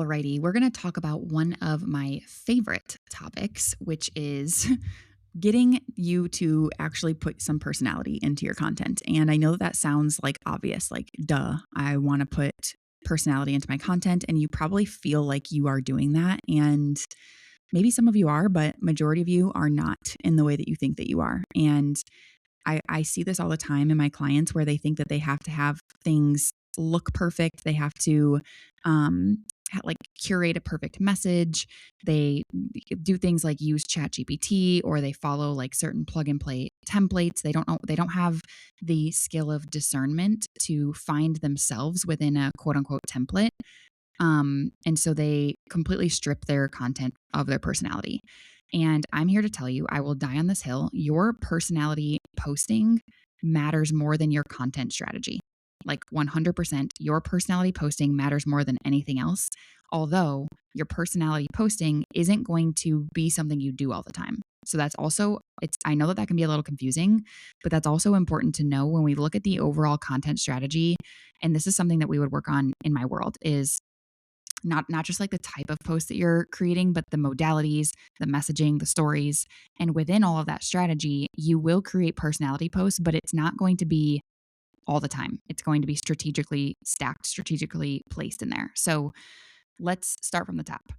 Alrighty, we're going to talk about one of my favorite topics, which is getting you to actually put some personality into your content. And I know that sounds like obvious, like, duh, I want to put personality into my content. And you probably feel like you are doing that. And maybe some of you are, but majority of you are not in the way that you think that you are. And I see this all the time in my clients where they think that they have to have things look perfect. They have to like curate a perfect message. They do things like use ChatGPT, or they follow like certain plug and play templates. They don't have the skill of discernment to find themselves within a quote unquote template. And so they completely strip their content of their personality. And I'm here to tell you, I will die on this hill. Your personality posting matters more than your content strategy. Like 100%, your personality posting matters more than anything else. Although your personality posting isn't going to be something you do all the time. So that's also, I know that that can be a little confusing, but that's also important to know when we look at the overall content strategy. And this is something that we would work on in my world is not just like the type of post that you're creating, but the modalities, the messaging, the stories. And within all of that strategy, you will create personality posts, but it's not going to be all the time. It's going to be strategically stacked, strategically placed in there. So let's start from the top.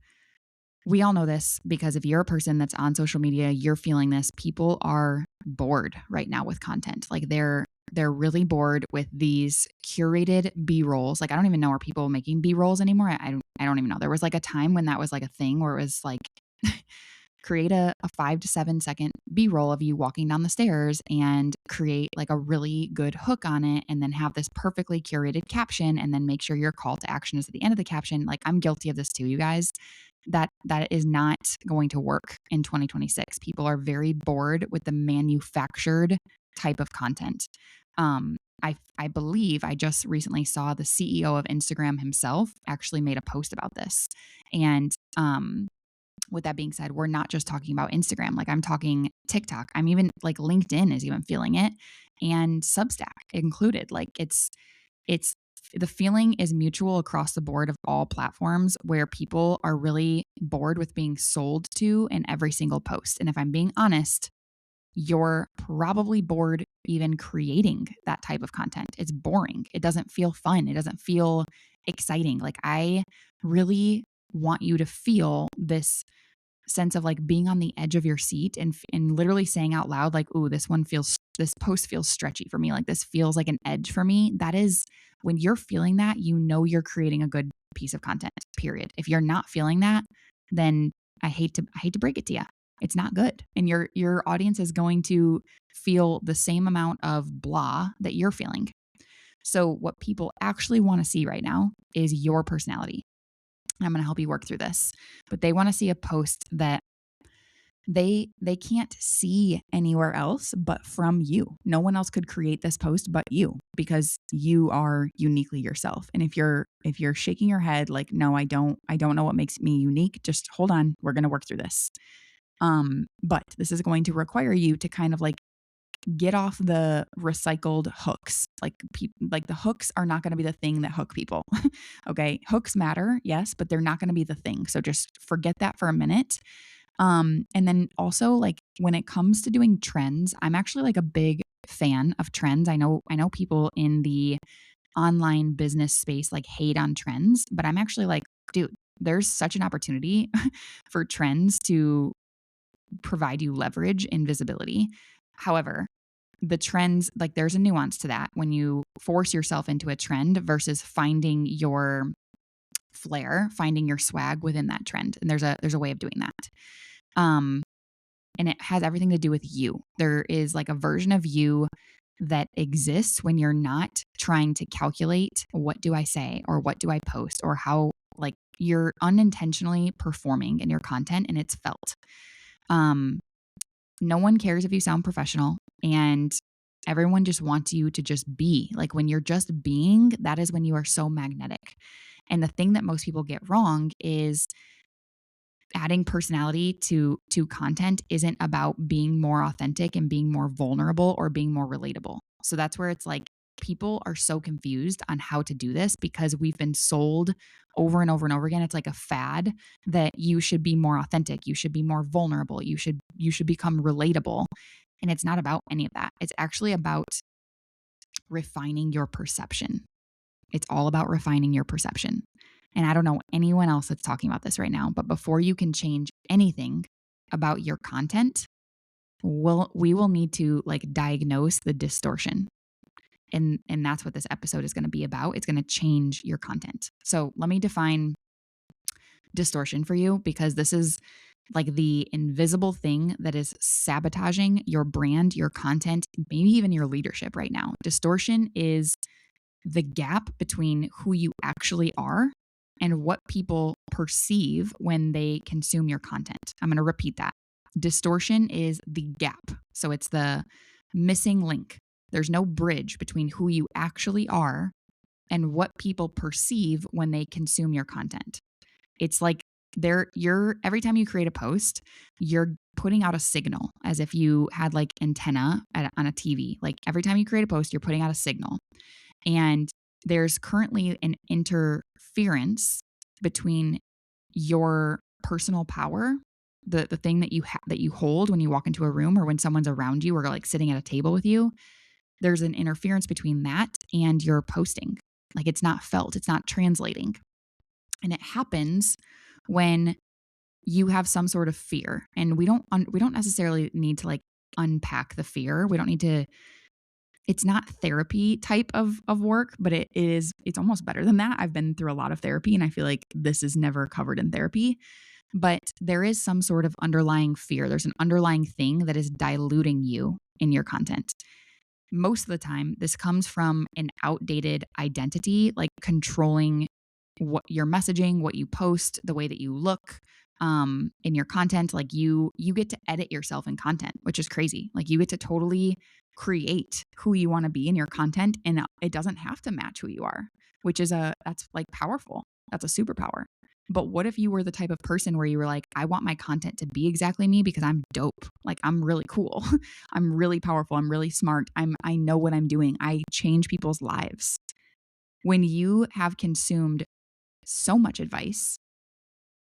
We all know this because if you're a person that's on social media, you're feeling this. People are bored right now with content. Like they're really bored with these curated B-rolls. Like I don't even know, are people making B-rolls anymore? I don't even know. There was like a time when that was like a thing where it was like create a 5 to 7 second B-roll of you walking down the stairs and create like a really good hook on it, and then have this perfectly curated caption, and then make sure your call to action is at the end of the caption. Like I'm guilty of this too, you guys. That is not going to work in 2026. People are very bored with the manufactured type of content. I believe I just recently saw the CEO of Instagram himself actually made a post about this. And with that being said, we're not just talking about Instagram. Like I'm talking TikTok. I'm even like LinkedIn is even feeling it, and Substack included. Like it's the feeling is mutual across the board of all platforms, where people are really bored with being sold to in every single post. And if I'm being honest, you're probably bored even creating that type of content. It's boring. It doesn't feel fun. It doesn't feel exciting. Like I really want you to feel this sense of like being on the edge of your seat and literally saying out loud, like, ooh, this post feels stretchy for me. Like this feels like an edge for me. That is when you're feeling that, you know, you're creating a good piece of content, period. If you're not feeling that, then I hate to break it to you. It's not good. And your audience is going to feel the same amount of blah that you're feeling. So what people actually want to see right now is your personality. And I'm going to help you work through this. But they want to see a post that they can't see anywhere else but from you. No one else could create this post but you, because you are uniquely yourself. And if you're shaking your head like, no, I don't know what makes me unique, just hold on. We're going to work through this. But this is going to require you to kind of like get off the recycled hooks. Like the hooks are not going to be the thing that hook people. Okay. Hooks matter. Yes, but they're not going to be the thing. So just forget that for a minute. And then also like when it comes to doing trends, I'm actually like a big fan of trends. I know people in the online business space like hate on trends, but I'm actually like, dude, there's such an opportunity for trends to provide you leverage and visibility. However, the trends, like there's a nuance to that when you force yourself into a trend versus finding your flair, finding your swag within that trend. And there's a way of doing that. And it has everything to do with you. There is like a version of you that exists when you're not trying to calculate what do I say or what do I post or how, like you're unintentionally performing in your content and it's felt. No one cares if you sound professional, and everyone just wants you to just be. Like when you're just being, that is when you are so magnetic. And the thing that most people get wrong is adding personality to content isn't about being more authentic and being more vulnerable or being more relatable. So that's where it's like people are so confused on how to do this because we've been sold over and over and over again. It's like a fad that you should be more authentic. You should be more vulnerable. You should become relatable. And it's not about any of that. It's actually about refining your perception. It's all about refining your perception. And I don't know anyone else that's talking about this right now, but before you can change anything about your content, we will need to like diagnose the distortion. And that's what this episode is going to be about. It's going to change your content. So let me define distortion for you, because this is like the invisible thing that is sabotaging your brand, your content, maybe even your leadership right now. Distortion is the gap between who you actually are and what people perceive when they consume your content. I'm going to repeat that. Distortion is the gap. So it's the missing link. There's no bridge between who you actually are and what people perceive when they consume your content. It's like every time you create a post, you're putting out a signal as if you had like antenna on a TV. Like every time you create a post, you're putting out a signal. And there's currently an interference between your personal power, the thing that you hold when you walk into a room or when someone's around you or like sitting at a table with you. There's an interference between that and your posting. Like it's not felt, it's not translating. And it happens when you have some sort of fear. And we don't necessarily need to like unpack the fear. We don't need to. It's not therapy type of work, but it's almost better than that. I've been through a lot of therapy and I feel like this is never covered in therapy, but there is some sort of underlying fear. There's an underlying thing that is diluting you in your content. Most of the time, this comes from an outdated identity, like controlling what your messaging, what you post, the way that you look in your content. Like you get to edit yourself in content, which is crazy. Like you get to totally create who you want to be in your content, and it doesn't have to match who you are, which is that's like powerful. That's a superpower. But what if you were the type of person where you were like, I want my content to be exactly me because I'm dope. Like I'm really cool. I'm really powerful. I'm really smart. I know what I'm doing. I change people's lives. When you have consumed so much advice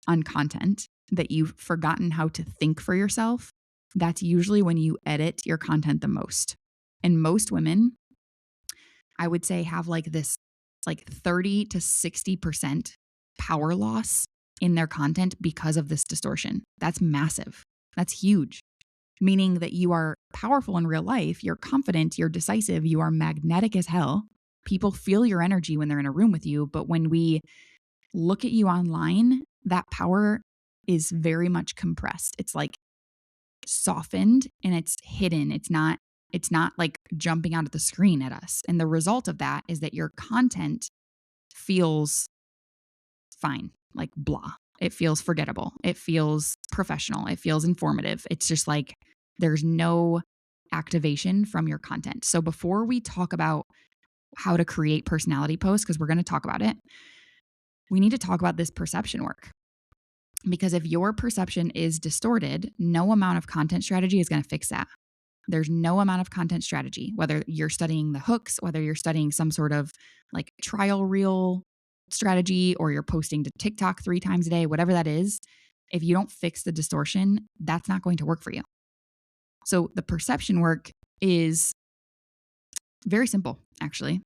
on content that you've forgotten how to think for yourself, that's usually when you edit your content the most. And most women, I would say, have like this like 30 to 60% power loss in their content because of this distortion. That's massive. That's huge. Meaning that you are powerful in real life, you're confident, you're decisive, you are magnetic as hell. People feel your energy when they're in a room with you, but when we look at you online, that power is very much compressed. It's like softened and it's hidden. It's not like jumping out of the screen at us. And the result of that is that your content feels fine, like blah. It feels forgettable. It feels professional. It feels informative. It's just like there's no activation from your content. So before we talk about how to create personality posts, because we're going to talk about it, we need to talk about this perception work. Because if your perception is distorted, no amount of content strategy is going to fix that. There's no amount of content strategy, whether you're studying the hooks, whether you're studying some sort of like trial reel strategy, or you're posting to TikTok 3 times a day, whatever that is. If you don't fix the distortion, that's not going to work for you. So the perception work is very simple, actually.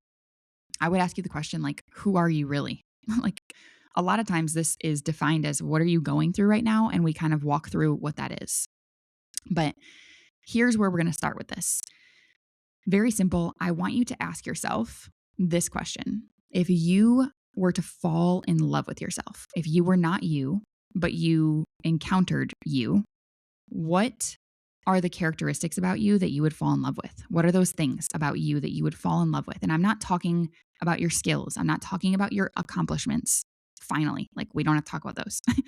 I would ask you the question, like, who are you really? Like, a lot of times this is defined as what are you going through right now? And we kind of walk through what that is. But here's where we're going to start with this. Very simple. I want you to ask yourself this question. If you were to fall in love with yourself, if you were not you, but you encountered you, what are the characteristics about you that you would fall in love with? What are those things about you that you would fall in love with? And I'm not talking about your skills. I'm not talking about your accomplishments. Finally, like we don't have to talk about those. I'm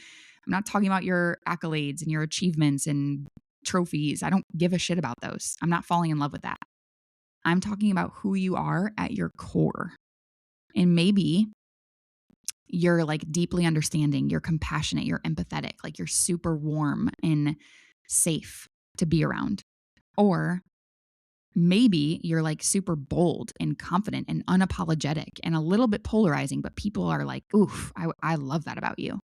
not talking about your accolades and your achievements and trophies. I don't give a shit about those. I'm not falling in love with that. I'm talking about who you are at your core. And maybe you're like deeply understanding, you're compassionate, you're empathetic, like you're super warm and safe to be around. Or Maybe you're like super bold and confident and unapologetic and a little bit polarizing, but people are like, oof, I love that about you.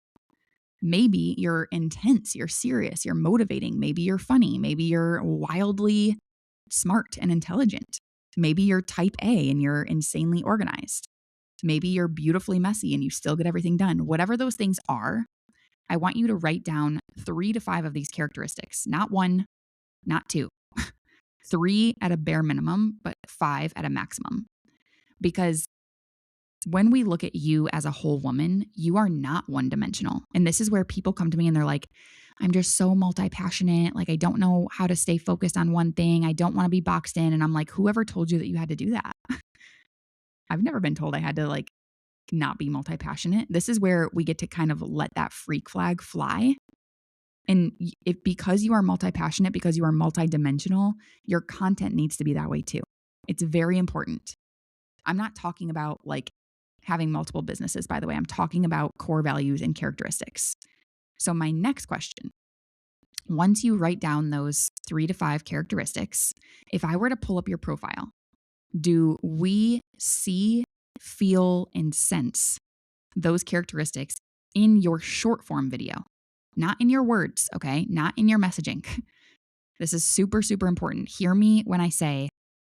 Maybe you're intense, you're serious, you're motivating. Maybe you're funny. Maybe you're wildly smart and intelligent. Maybe you're type A and you're insanely organized. Maybe you're beautifully messy and you still get everything done. Whatever those things are, I want you to write down 3 to 5 of these characteristics, not 1, not 2. 3 at a bare minimum, but 5 at a maximum. Because when we look at you as a whole woman, you are not one-dimensional. And this is where people come to me and they're like, I'm just so multi-passionate. Like, I don't know how to stay focused on one thing. I don't want to be boxed in. And I'm like, whoever told you that you had to do that? I've never been told I had to like not be multi-passionate. This is where we get to kind of let that freak flag fly. And if because you are multi-passionate, because you are multi-dimensional, your content needs to be that way too. It's very important. I'm not talking about like having multiple businesses, by the way. I'm talking about core values and characteristics. So my next question, once you write down those 3 to 5 characteristics, if I were to pull up your profile, do we see, feel, and sense those characteristics in your short form video? Not in your words, okay? Not in your messaging. This is super, super important. Hear me when I say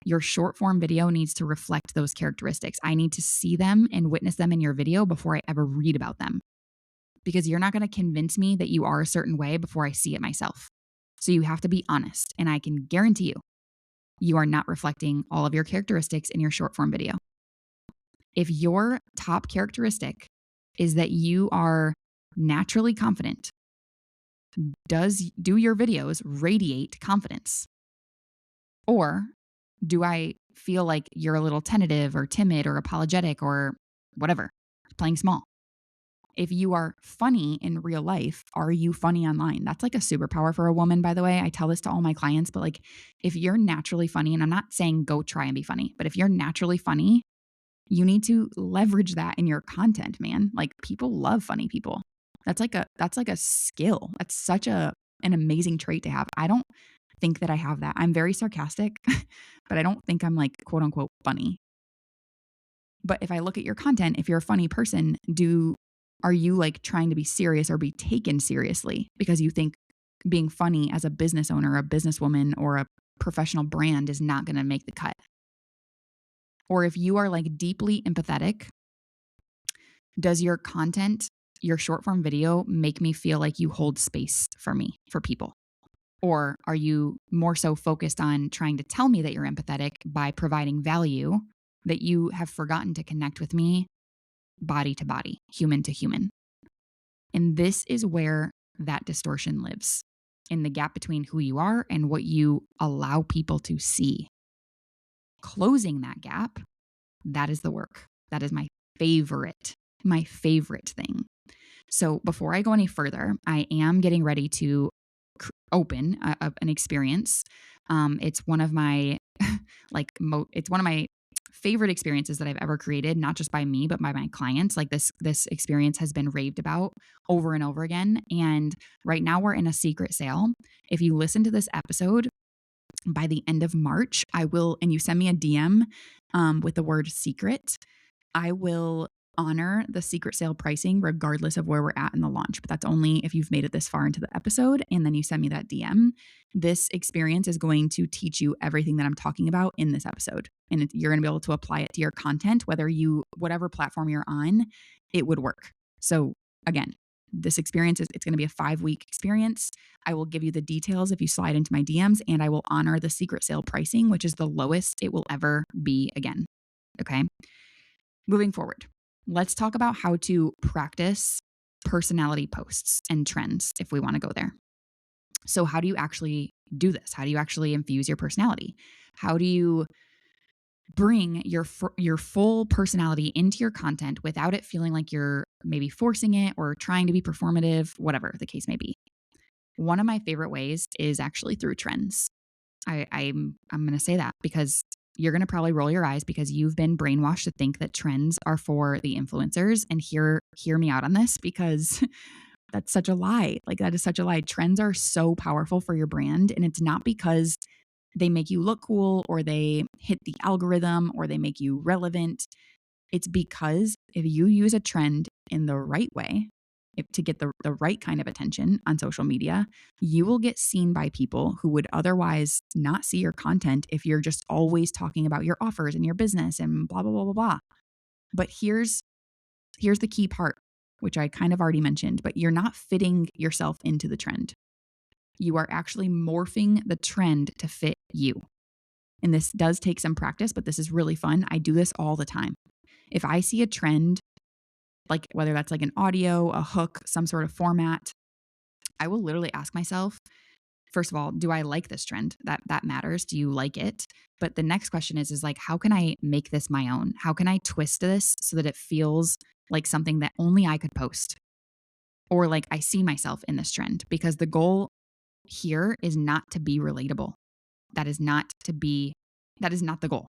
your short form video needs to reflect those characteristics. I need to see them and witness them in your video before I ever read about them. Because you're not going to convince me that you are a certain way before I see it myself. So you have to be honest. And I can guarantee you, you are not reflecting all of your characteristics in your short form video. If your top characteristic is that you are naturally confident, do your videos radiate confidence? Or do I feel like you're a little tentative or timid or apologetic or whatever, playing small? If you are funny in real life, are you funny online? That's like a superpower for a woman, by the way. I tell this to all my clients, but like if you're naturally funny, and I'm not saying go try and be funny, but if you're naturally funny, you need to leverage that in your content, man. Like people love funny people. That's like a skill. That's such an amazing trait to have. I don't think that I have that. I'm very sarcastic, but I don't think I'm like quote unquote funny. But if I look at your content, if you're a funny person, are you like trying to be serious or be taken seriously because you think being funny as a business owner, a businesswoman, or a professional brand is not going to make the cut? Or if you are like deeply empathetic, does your content, your short form video make me feel like you hold space for me, for people? Or are you more so focused on trying to tell me that you're empathetic by providing value that you have forgotten to connect with me body to body, human to human? And this is where that distortion lives, in the gap between who you are and what you allow people to see. Closing that gap, that is the work. That is my favorite thing. So before I go any further, I am getting ready to open an experience. It's one of my it's one of my favorite experiences that I've ever created, not just by me, but by my clients. Like this experience has been raved about over and over again. And right now we're in a secret sale. If you listen to this episode by the end of March, I will, and you send me a DM with the word secret, I will honor the secret sale pricing regardless of where we're at in the launch. But that's only if you've made it this far into the episode and then you send me that DM. This experience is going to teach you everything that I'm talking about in this episode. And you're going to be able to apply it to your content, whatever platform you're on, it would work. So again, this experience it's going to be a 5-week experience. I will give you the details if you slide into my DMs, and I will honor the secret sale pricing, which is the lowest it will ever be again. Okay. Moving forward, let's talk about how to practice personality posts and trends if we want to go there. So how do you actually do this? How do you actually infuse your personality? How do you bring your full personality into your content without it feeling like you're maybe forcing it or trying to be performative, whatever the case may be? One of my favorite ways is actually through trends. I'm going to say that because you're going to probably roll your eyes because you've been brainwashed to think that trends are for the influencers. And hear me out on this, because that's such a lie. Like, that is such a lie. Trends are so powerful for your brand. And it's not because they make you look cool, or they hit the algorithm, or they make you relevant. It's because if you use a trend in the right way, to get the right kind of attention on social media, you will get seen by people who would otherwise not see your content if you're just always talking about your offers and your business and blah, blah, blah, blah, blah. But here's the key part, which I kind of already mentioned, but you're not fitting yourself into the trend. You are actually morphing the trend to fit you. And this does take some practice, but this is really fun. I do this all the time. If I see a trend, like whether that's like an audio, a hook, some sort of format, I will literally ask myself, first of all, do I like this trend? That matters. Do you like it? But the next question is like, how can I make this my own? How can I twist this so that it feels like something that only I could post? Or like I see myself in this trend, because the goal here is not to be relatable. That is not the goal.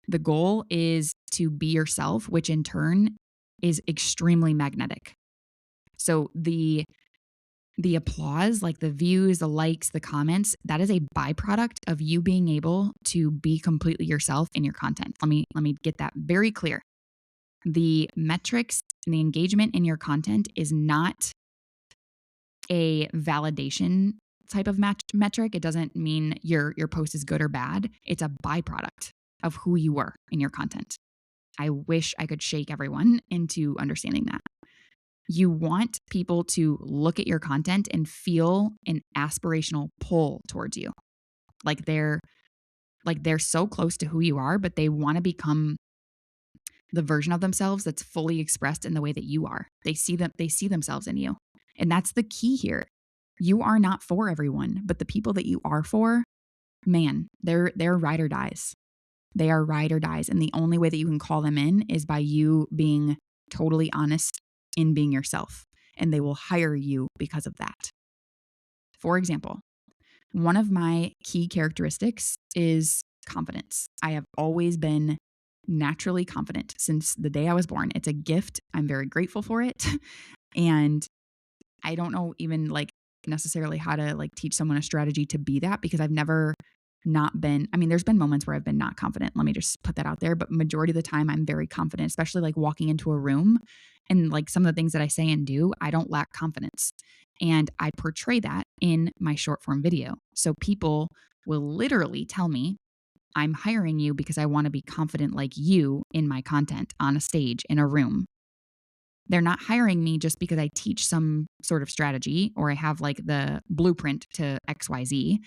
The goal is to be yourself, which in turn is extremely magnetic. So the applause, like the views, the likes, the comments, that is a byproduct of you being able to be completely yourself in your content. Let me get that very clear. The metrics and the engagement in your content is not a validation type of metric. It doesn't mean your post is good or bad. It's a byproduct of who you were in your content. I wish I could shake everyone into understanding that. You want people to look at your content and feel an aspirational pull towards you. Like they're so close to who you are, but they want to become the version of themselves that's fully expressed in the way that you are. They see themselves in you. And that's the key here. You are not for everyone, but the people that you are for, man, they're ride or dies. They are ride or dies. And the only way that you can call them in is by you being totally honest in being yourself. And they will hire you because of that. For example, one of my key characteristics is confidence. I have always been naturally confident since the day I was born. It's a gift. I'm very grateful for it. And I don't know even like necessarily how to like teach someone a strategy to be that, because I've never not been, I mean, there's been moments where I've been not confident. Let me just put that out there. But majority of the time I'm very confident, especially like walking into a room and like some of the things that I say and do, I don't lack confidence. And I portray that in my short form video. So people will literally tell me, I'm hiring you because I want to be confident like you in my content on a stage, in a room. They're not hiring me just because I teach some sort of strategy or I have like the blueprint to XYZ.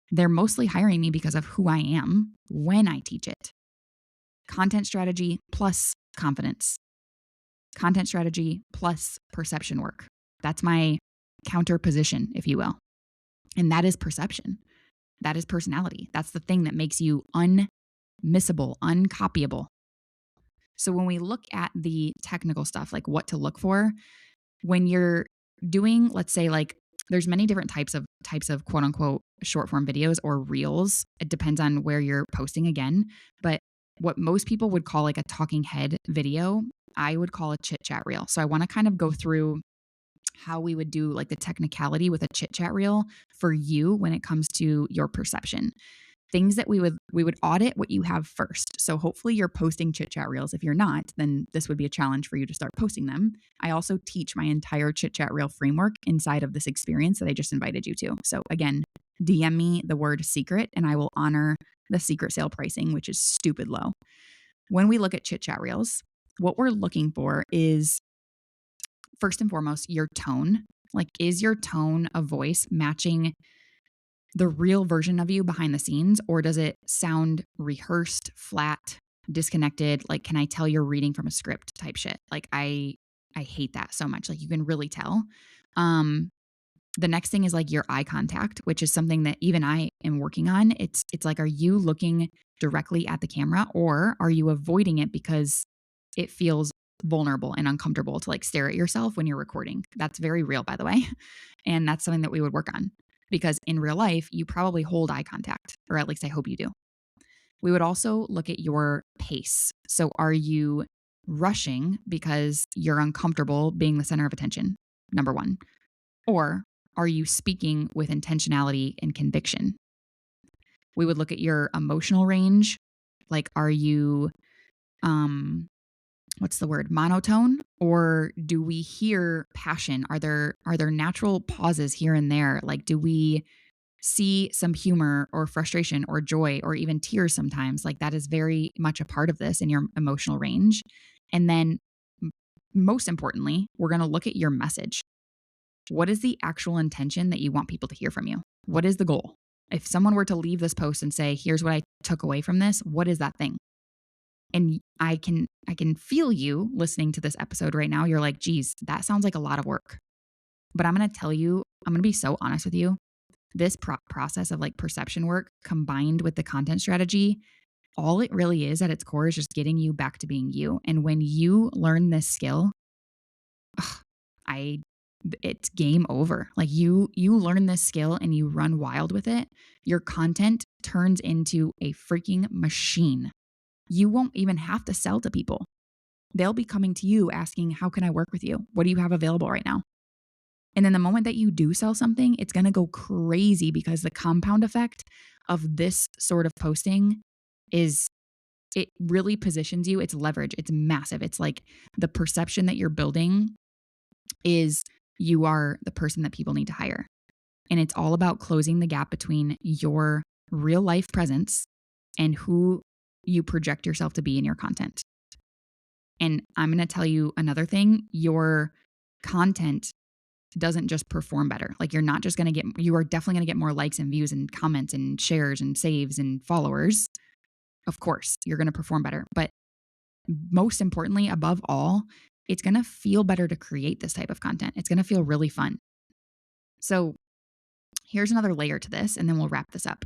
They're mostly hiring me because of who I am when I teach it. Content strategy plus confidence. Content strategy plus perception work. That's my counter position, if you will. And that is perception. That is personality. That's the thing that makes you unmissable, uncopyable. So when we look at the technical stuff, like what to look for, when you're doing, let's say like there's many different types of quote unquote short form videos or reels. It depends on where you're posting again. But what most people would call like a talking head video, I would call a chit chat reel. So I want to kind of go through how we would do like the technicality with a chit chat reel for you when it comes to your perception. Things that we would audit what you have first. So hopefully you're posting chit chat reels. If you're not, then this would be a challenge for you to start posting them. I also teach my entire chit chat reel framework inside of this experience that I just invited you to. So again, DM me the word secret and I will honor the secret sale pricing, which is stupid low. When we look at chit chat reels, what we're looking for is first and foremost your tone. Like, is your tone of voice matching the real version of you behind the scenes, or does it sound rehearsed, flat, disconnected? Like, can I tell you're reading from a script type shit? Like, I hate that so much. Like, you can really tell. The next thing is like your eye contact, which is something that even I am working on. It's like, are you looking directly at the camera, or are you avoiding it because it feels vulnerable and uncomfortable to like stare at yourself when you're recording? That's very real, by the way. And that's something that we would work on. Because in real life, you probably hold eye contact, or at least I hope you do. We would also look at your pace. So are you rushing because you're uncomfortable being the center of attention? Number one. Or are you speaking with intentionality and conviction? We would look at your emotional range. Like, are you, what's the word, monotone, or do we hear passion? Are there natural pauses here and there? Like, do we see some humor or frustration or joy or even tears sometimes? Like, that is very much a part of this in your emotional range. And then most importantly, we're going to look at your message. What is the actual intention that you want people to hear from you? What is the goal? If someone were to leave this post and say, here's what I took away from this, what is that thing? And I can feel you listening to this episode right now. You're like, geez, that sounds like a lot of work. But I'm going to tell you, I'm going to be so honest with you. This process of like perception work combined with the content strategy, all it really is at its core is just getting you back to being you. And when you learn this skill, it's game over. Like, you learn this skill and you run wild with it. Your content turns into a freaking machine. You won't even have to sell to people. They'll be coming to you asking, how can I work with you? What do you have available right now? And then the moment that you do sell something, it's going to go crazy because the compound effect of this sort of posting is, it really positions you. It's leverage. It's massive. It's like the perception that you're building is you are the person that people need to hire. And it's all about closing the gap between your real life presence and who you project yourself to be in your content. And I'm going to tell you another thing. Your content doesn't just perform better. Like, you're not just going to get, you are definitely going to get more likes and views and comments and shares and saves and followers. Of course, you're going to perform better. But most importantly, above all, it's going to feel better to create this type of content. It's going to feel really fun. So here's another layer to this, and then we'll wrap this up.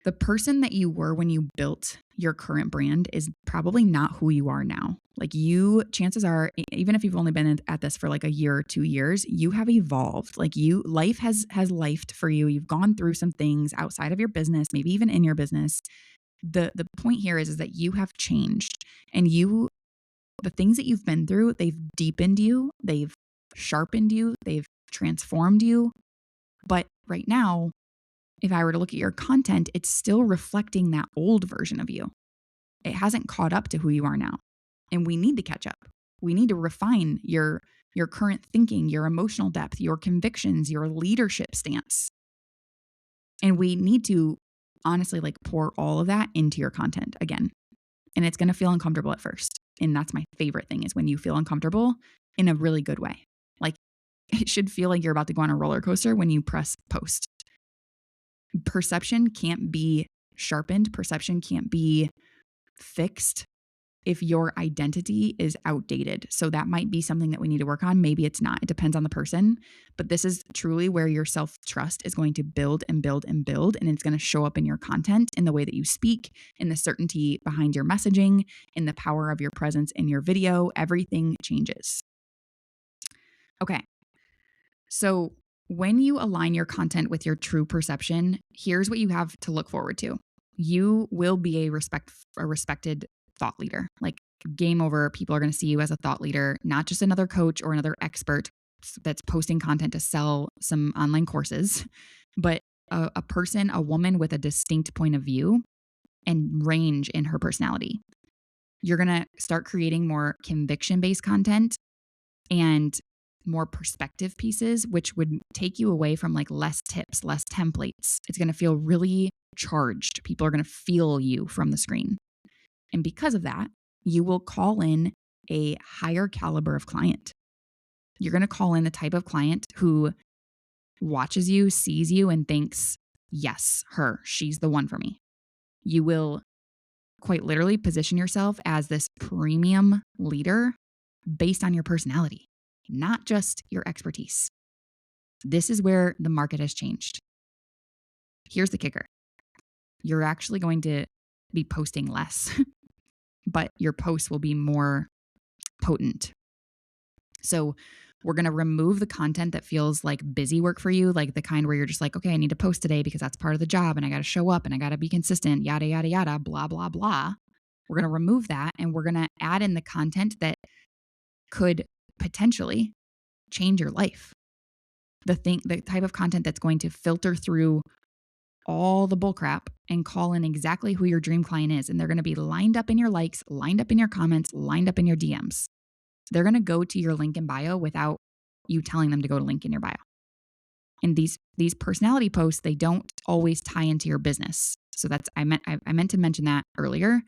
The person that you were when you built your current brand is probably not who you are now. Like, you, chances are, even if you've only been at this for like a year or 2 years, you have evolved. Like, life has lifed for you. You've gone through some things outside of your business, maybe even in your business. The point here is that you have changed, and the things that you've been through, they've deepened you, they've sharpened you, they've transformed you. But right now, if I were to look at your content, it's still reflecting that old version of you. It hasn't caught up to who you are now. And we need to catch up. We need to refine your current thinking, your emotional depth, your convictions, your leadership stance. And we need to honestly like pour all of that into your content again. And it's going to feel uncomfortable at first. And that's my favorite thing, is when you feel uncomfortable in a really good way. Like, it should feel like you're about to go on a roller coaster when you press post. Perception can't be sharpened. Perception can't be fixed if your identity is outdated. So that might be something that we need to work on. Maybe it's not. It depends on the person. But this is truly where your self-trust is going to build and build and build. And it's going to show up in your content, in the way that you speak, in the certainty behind your messaging, in the power of your presence in your video. Everything changes. Okay. So when you align your content with your true perception, here's what you have to look forward to. You will be a respected thought leader. Like, game over. People are going to see you as a thought leader, not just another coach or another expert that's posting content to sell some online courses, but a person, a woman with a distinct point of view and range in her personality. You're going to start creating more conviction-based content and more perspective pieces, which would take you away from like less tips, less templates. It's going to feel really charged. People are going to feel you from the screen. And because of that, you will call in a higher caliber of client. You're going to call in the type of client who watches you, sees you, and thinks, yes, she's the one for me. You will quite literally position yourself as this premium leader based on your personality, not just your expertise. This is where the market has changed. Here's the kicker. You're actually going to be posting less, but your posts will be more potent. So we're going to remove the content that feels like busy work for you, like the kind where you're just like, okay, I need to post today because that's part of the job and I got to show up and I got to be consistent, yada, yada, yada, blah, blah, blah. We're going to remove that, and we're going to add in the content that could potentially change your life. The type of content that's going to filter through all the bullcrap and call in exactly who your dream client is. And they're going to be lined up in your likes, lined up in your comments, lined up in your DMs. They're going to go to your link in bio without you telling them to go to link in your bio. And these personality posts, they don't always tie into your business. So I meant to mention that earlier,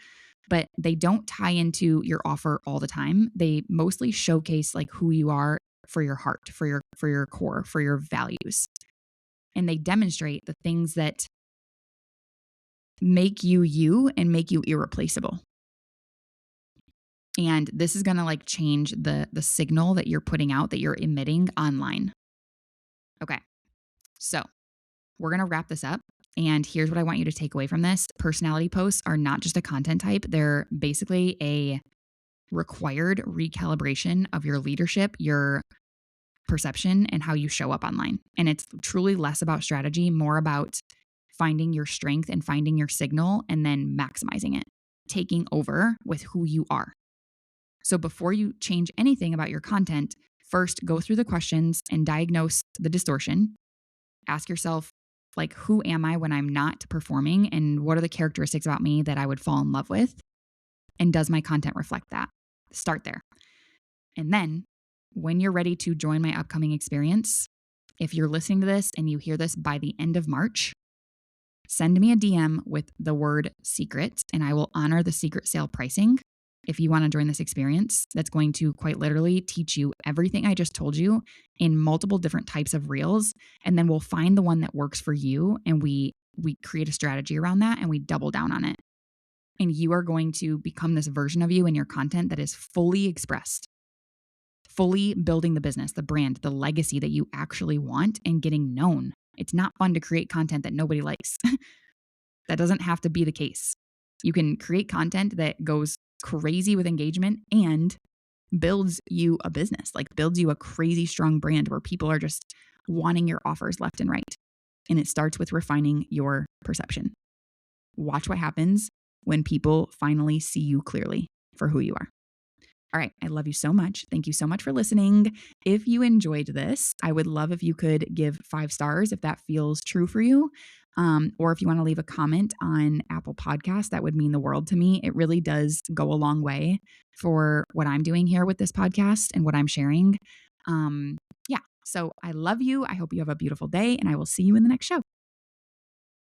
but they don't tie into your offer all the time. They mostly showcase like who you are for your heart, for your core, for your values. And they demonstrate the things that make you you and make you irreplaceable. And this is going to like change the signal that you're putting out, that you're emitting online. Okay. So we're going to wrap this up. And here's what I want you to take away from this. Personality posts are not just a content type. They're basically a required recalibration of your leadership, your perception, and how you show up online. And it's truly less about strategy, more about finding your strength and finding your signal and then maximizing it, taking over with who you are. So before you change anything about your content, first go through the questions and diagnose the distortion. Ask yourself, like, who am I when I'm not performing? And what are the characteristics about me that I would fall in love with? And does my content reflect that? Start there. And then when you're ready to join my upcoming experience, if you're listening to this and you hear this by the end of March, send me a DM with the word secret, and I will honor the secret sale pricing. If you want to join this experience, that's going to quite literally teach you everything I just told you in multiple different types of reels. And then we'll find the one that works for you. And we create a strategy around that and we double down on it. And you are going to become this version of you in your content that is fully expressed, fully building the business, the brand, the legacy that you actually want and getting known. It's not fun to create content that nobody likes. That doesn't have to be the case. You can create content that goes crazy with engagement and builds you a business, like builds you a crazy strong brand where people are just wanting your offers left and right. And it starts with refining your perception. Watch what happens when people finally see you clearly for who you are. All right. I love you so much. Thank you so much for listening. If you enjoyed this, I would love if you could give 5 stars if that feels true for you. Or if you want to leave a comment on Apple Podcasts, that would mean the world to me. It really does go a long way for what I'm doing here with this podcast and what I'm sharing. Yeah. So I love you. I hope you have a beautiful day, and I will see you in the next show.